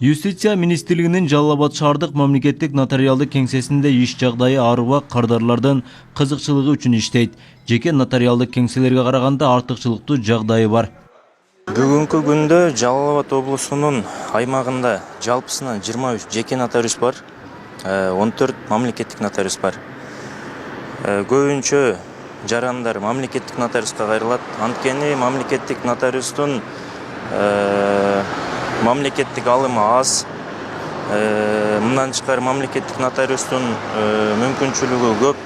Юстиция министрлигинин Жалал Абад шаардык мамлекеттик нотариалдык кеңсесинде иш жагдайы арыбак кардарлардын кызыкчылыгы үчүн иштейт. Жеке нотариалдык кеңселерге караганда артыкчылыктуу жагдайы бар. Бүгүнкү күндө Жалал Абад облусунун аймагында жалпысынан 23 жеке нотариус бар, 14 мамлекеттик нотариус бар. Көбүнчө жарандар мамлекеттик нотариуска кайрылат. Анткени мамлекеттик нотариустун мамлекеттик алымы аз. Мындан тышкары мамлекеттик нотариустун мүмкүнчүлүгү көп.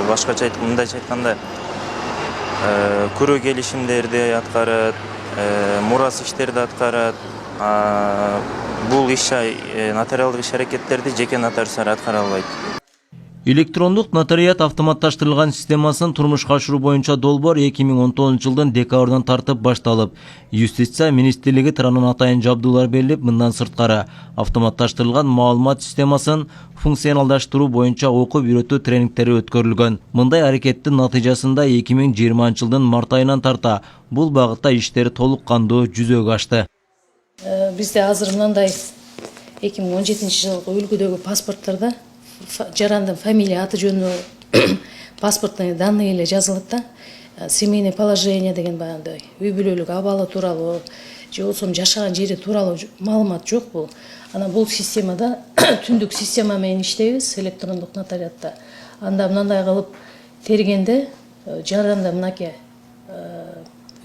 Башкача мындайча айтканда көрө келишимдерди аткарат, мурас иштерди аткарат. Бул нотариалдык иш аракеттерди жеке нотариустар аткара албайт. Электрондук нотариат автоматташтырылган системасын турмушка ашыруу боюнча долбоор 2019 жылдын декабрдан тартып башталып, Юстиция министрлиги тарабынан атайын жабдуулар берилип, мындан сырткары автоматташтырылган маалымат системасын функционалдаштыруу боюнча окуп-үйрөтүү тренингтери өткөрүлгөн. Мындай аракеттин натыйжасында 2020 жылдын март айынан тарта бул багытта иштер толук кандуу жүзөгө ашты. Бизде азыр мындай 2017 жылгы үлгүдөгү паспорттарда жарандын фамилия, аты жөнү, паспортный данные эле жазылат да. Семейное положение деген баягындай үй бүлөлүк абалы тууралуу же болбосо жашаган жери тууралуу маалымат жок бул. Ана бул системада түндүк система менен иштейбиз электрондук нотариатта. Анда мындай кылып тергенде жаранда мынакей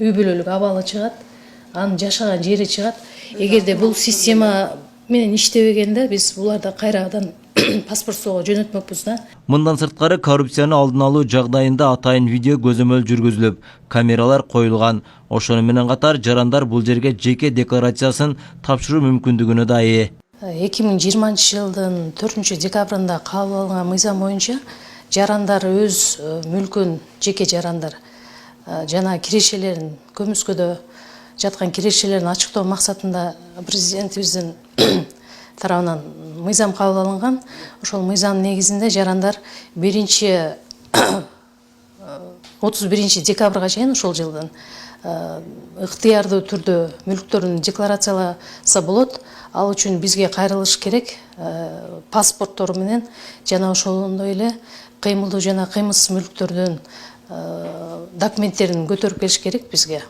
үй бүлөлүк абалы чыгат, анын жашаган жери чыгат. Эгерде бул система менен иштебегенде биз буларды кайрадан паспортсоого жөнөтмөкпүз да. Мындан сырткары коррупцияны алдын алуу жагдайында атайын видео көзөмөл жүргүзүлүп, камералар коюлган. Ошону менен катар жарандар бул жерге жеке декларациясын тапшыруу мүмкүндүгүнө да ээ. 2020 жылдын 4 декабрында кабыл алынган мыйзам боюнча жарандар өз мүлкүн, жеке жарандар жана кирешелерин, көмүскөдө жаткан кирешелерин ачыктоо максатында президентибиздин тарабынан мыйзам кабыл алынган. Ошол мыйзам негизинде жарандар 31 декабрга чейин ошол жылдын ыктыярдуу түрдө мүлктөрүн декларацияласа болот. Ал үчүн бизге кайрылыш керек. Паспорттору менен жана ошондой эле кыймылдуу жана кыймылсыз мүлктөрдүн документтерин көтөрүп келиш керек бизге.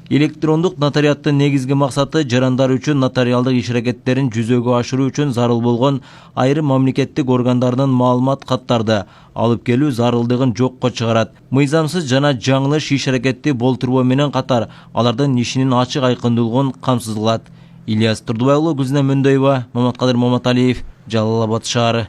Электрондук нотариаттын негизги максаты жарандар үчүн нотариалдык иш аракеттерин жүзөгө ашыруу үчүн зарыл болгон айрым мамлекеттик органдардын маалымат каттарды алып келүү зарылдыгын жокко чыгарат. Мыйзамсыз жана жаңылыш иш аракетти болтурбоо менен катар алардын ишинин ачык айкындуулугун камсыз кылат. Ильяс Турдубай уулу, Гүлзина Мөндөева, Маматкадыр Маматалиев, Жалал Абад шаары.